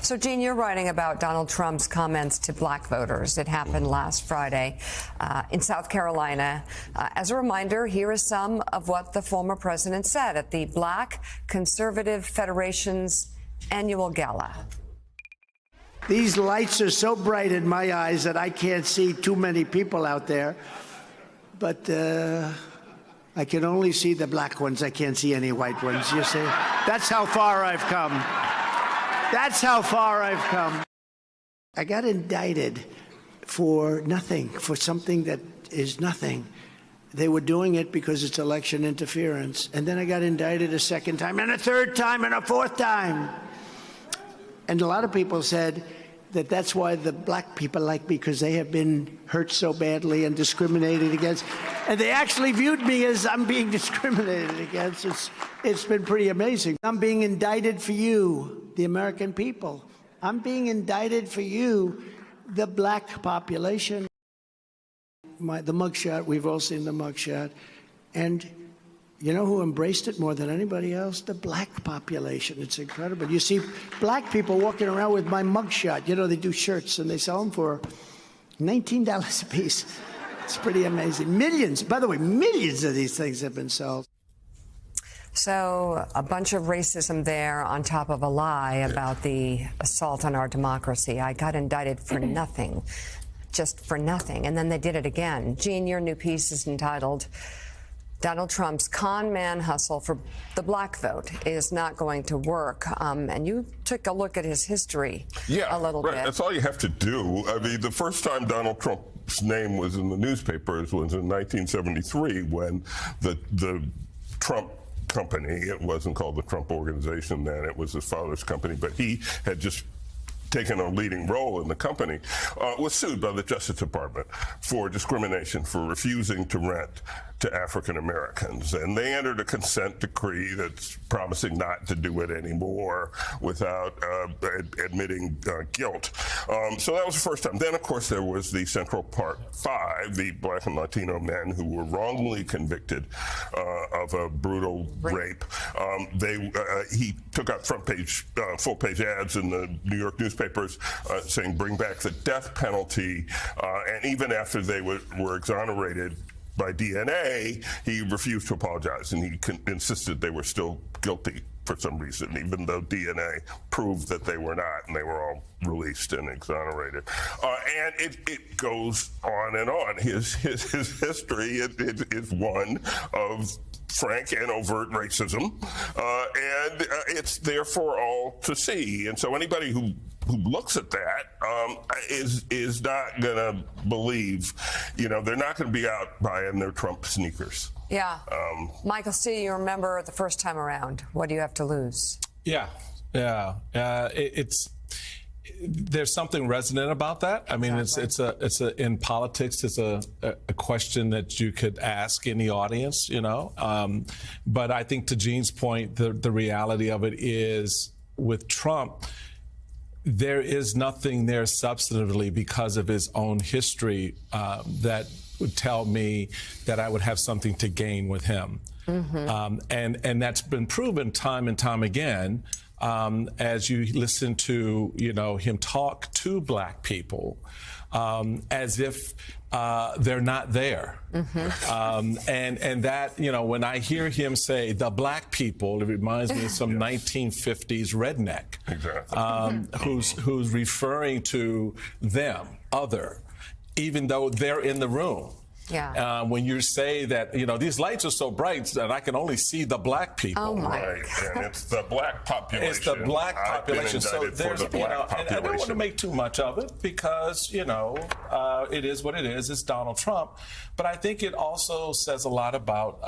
So, Gene, you're writing about Donald Trump's comments to black voters. It happened last Friday in South Carolina. As a reminder, here is some of what the former president said at the Black Conservative Federation's annual gala. These lights are so bright in my eyes that I can't see too many people out there. But I can only see the black ones. I can't see any white ones, you see? That's how far I've come. That's how far I've come. I got indicted for nothing, for something that is nothing. They were doing it because it's election interference. And then I got indicted a second time, and a third time, and a fourth time. And a lot of people said that that's why the black people like me, because they have been hurt so badly and discriminated against. And they actually viewed me as I'm being discriminated against. It's been pretty amazing. I'm being indicted for you, the American people. I'm being indicted for you, the black population. The mugshot, we've all seen the mugshot. And you know who embraced it more than anybody else? The black population. It's incredible. You see black people walking around with my mugshot. You know, they do shirts and they sell them for $19 a piece. It's pretty amazing. Millions, by the way, millions of these things have been sold. So a bunch of racism there on top of a lie about the assault on our democracy. I got indicted for nothing, just for nothing. And then they did it again. Gene, your new piece is entitled Donald Trump's con man hustle for the black vote is not going to work. And you took a look at his history a little bit. That's all you have to do. I mean, the first time Donald Trump's name was in the newspapers was in 1973 when the Trump company, it wasn't called the Trump Organization then, it was his father's company, but he had just taken a leading role in the company, was sued by the Justice Department for discrimination, for refusing to rent to African Americans. And they entered a consent decree that's promising not to do it anymore without admitting guilt. So that was the first time. Then, of course, there was the Central Park Five, the black and Latino men who were wrongly convicted of a brutal rape. He took out front page, full page ads in the New York newspapers saying, bring back the death penalty. And even after they were exonerated by DNA, he refused to apologize, and he insisted they were still guilty for some reason, even though DNA proved that they were not, and they were all released and exonerated. And it goes on and on. His history is one of frank and overt racism, and it's there for all to see. And so anybody who looks at that is not going to believe, they're not going to be out buying their Trump sneakers. Yeah. Michael C., you remember the first time around. What do you have to lose? Yeah. There's something resonant about that. I mean, exactly. In politics, it's a question that you could ask any audience, But I think to Gene's point, the reality of it is with Trump, there is nothing there substantively because of his own history that would tell me that I would have something to gain with him. Mm-hmm. And that's been proven time and time again. As you listen to, him talk to black people as if they're not there. Mm-hmm. And that, when I hear him say the black people, it reminds me of some 1950s redneck. Exactly. Who's referring to them, other, even though they're in the room. Yeah. When you say that, these lights are so bright that I can only see the black people. Oh my God. And it's the black population. It's the black population. So there's, the black population. And I don't want to make too much of it because, it is what it is. It's Donald Trump. But I think it also says a lot about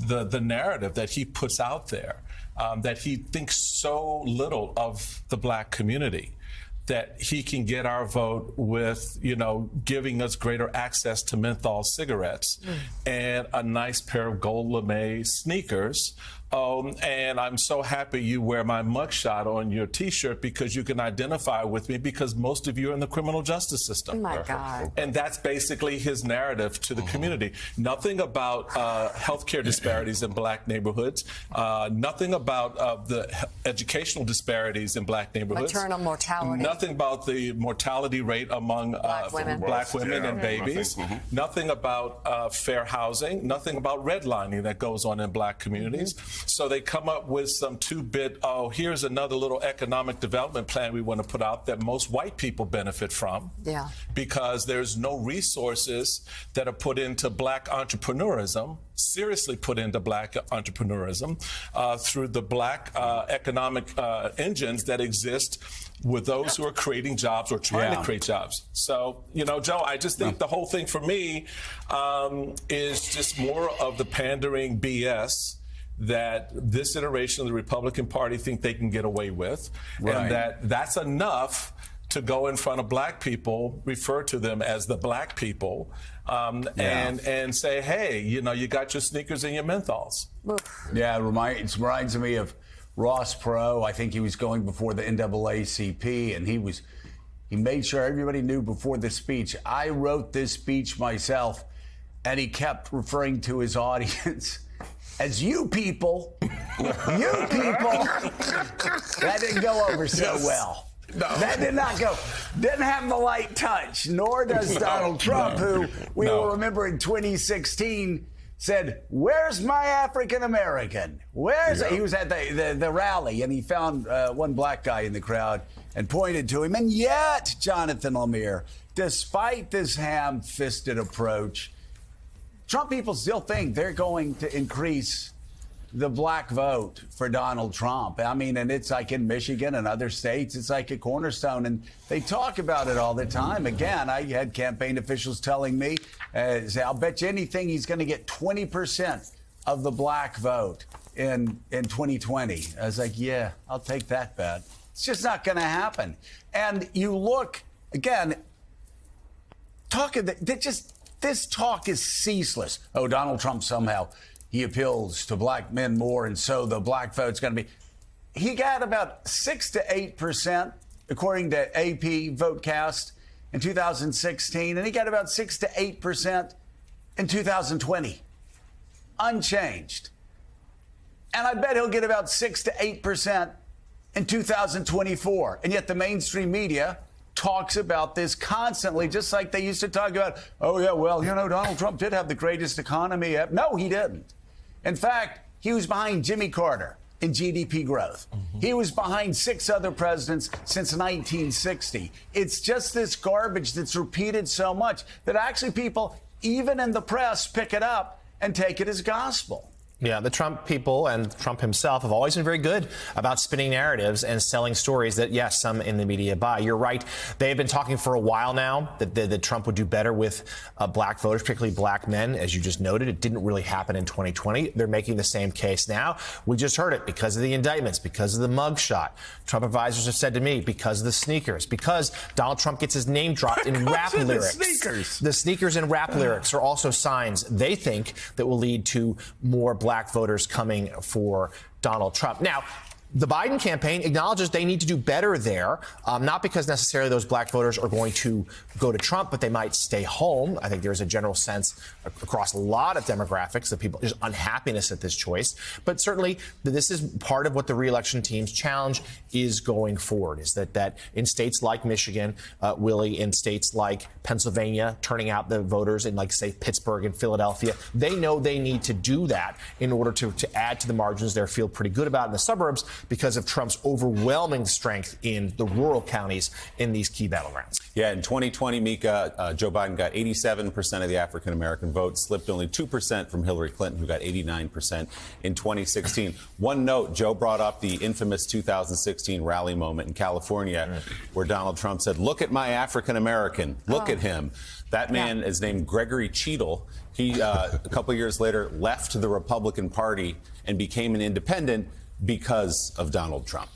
the narrative that he puts out there, that he thinks so little of the black community, that he can get our vote with, giving us greater access to menthol cigarettes and a nice pair of gold lame sneakers And I'm so happy you wear my mugshot on your T-shirt because you can identify with me because most of you are in the criminal justice system. Oh, my God. And that's basically his narrative to the community. Nothing about healthcare disparities in black neighborhoods. Nothing about the educational disparities in black neighborhoods. Maternal mortality. Nothing about the mortality rate among Black women. and babies. Nothing about fair housing. Nothing about redlining that goes on in black communities. So they come up with some two-bit, here's another little economic development plan we want to put out that most white people benefit from. Yeah. Because there's no resources that are put into black entrepreneurism, seriously put into black entrepreneurism through the black economic engines that exist with those who are creating jobs or trying to create jobs. So, Joe, I just think the whole thing for me is just more of the pandering BS that this iteration of the Republican Party think they can get away with, and that's enough to go in front of black people, refer to them as the black people, and say, hey, you got your sneakers and your menthols. Yeah, it reminds me of Ross Perot. I think he was going before the NAACP, and he made sure everybody knew before the speech. I wrote this speech myself, and he kept referring to his audience as you people. You people. That didn't go over so well. No. That did not go. Didn't have the light touch, nor does Donald Trump, who we will remember in 2016 said, "Where's my African American? Where's?" He was at the rally, and he found one black guy in the crowd and pointed to him. And yet, Jonathan Lemire, despite this ham-fisted approach, Trump people still think they're going to increase the black vote for Donald Trump. I mean, and it's like in Michigan and other states, it's like a cornerstone. And they talk about it all the time. Again, I had campaign officials telling me, I'll bet you anything he's going to get 20% of the black vote in 2020. I was like, yeah, I'll take that bet. It's just not going to happen. And you look, again, this talk is ceaseless. Oh, Donald Trump somehow, he appeals to black men more, and so the black vote's going to be. He got about 6 to 8%, according to AP Votecast, in 2016, and he got about 6 to 8% in 2020. Unchanged. And I bet he'll get about 6 to 8% in 2024. And yet the mainstream media talks about this constantly, just like they used to talk about, oh, yeah, well, Donald Trump did have the greatest economy ever. No, he didn't. In fact, he was behind Jimmy Carter in GDP growth. He was behind 6 other presidents since 1960. It's just this garbage that's repeated so much that actually people, even in the press, pick it up and take it as gospel. Yeah, the Trump people and Trump himself have always been very good about spinning narratives and selling stories that, yes, some in the media buy. You're right. They have been talking for a while now that Trump would do better with black voters, particularly black men. As you just noted, it didn't really happen in 2020. They're making the same case now. We just heard it because of the indictments, because of the mugshot. Trump advisors have said to me, because of the sneakers, because Donald Trump gets his name dropped in rap lyrics. The sneakers and rap lyrics are also signs they think that will lead to more black voters coming for Donald Trump. Now, the Biden campaign acknowledges they need to do better there, not because necessarily those black voters are going to go to Trump, but they might stay home. I think there's a general sense across a lot of demographics that people, there's unhappiness at this choice. But certainly this is part of what the re-election team's challenge is going forward, is that in states like Michigan, Willie, in states like Pennsylvania, turning out the voters in, like, say, Pittsburgh and Philadelphia, they know they need to do that in order to add to the margins they feel pretty good about in the suburbs, because of Trump's overwhelming strength in the rural counties in these key battlegrounds. Yeah, in 2020, Mika, Joe Biden got 87% of the African-American vote, slipped only 2% from Hillary Clinton, who got 89% in 2016. One note, Joe brought up the infamous 2016 rally moment in California where Donald Trump said, "Look at my African-American, look at him." That man is named Gregory Cheadle. He, a couple years later, left the Republican Party and became an independent because of Donald Trump.